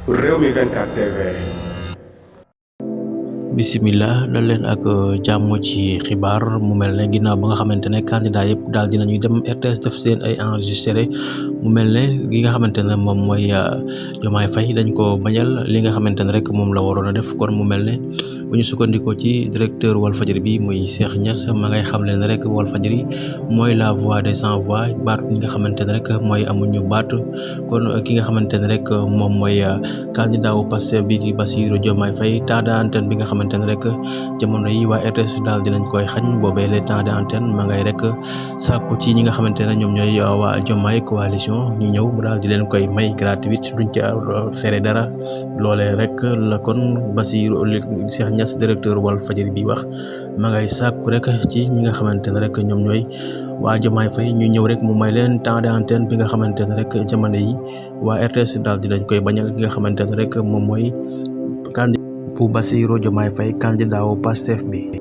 Rewmi 24 TV. Bismillah dal leen ak jàmm ci xibaar mu mel ne ginnaaw ba nga xamante ne candidat yëpp daal dinañuy dem RTS def seen ay enregistré mu mel ne gi nga xamante ne moom mooy Diomaye Faye dañ ko bañal li nga xamante ne rek moom la waroon a def kon mu mel ne bu ñu sukkandikoo ci directeur Walfadjri bi muy Cheikh Niass ma ngay xam leen rek Walfadjri mooy la voix des sans voix baat ñi nga xamante ne rek mooy amuñu baat kon ki nga xamante ne rek moom mooy candidat wu Pastef bi di Bassirou Diomaye Faye temps d'antenne bi nga xamante ne rek jamono yi waa RTS daal dinañ koy xañ boobee les temps d'antenne ma ngay rek sàkku ci ñi nga xamante ne ñoom ñooy waa Diomaye coalition ñu ñëw mu daal di leen koy may gratuite duñ ci fere dara loolee rek la kon Bassirou Cheikh Niass directeur Walfadjri bi wax ma ngay sàkku rek ci ñi nga xamante ne rek ñoom ñooy waa Diomaye Faye ñu ñëw rek mu may leen temps d'antenne bi nga xamante ne rek jamono yi waa RTS daal dinañ koy bañal ki nga xamante ne rek moom mooy candidat bu Bassirou Diomaye Faye candidat wu Pastef bi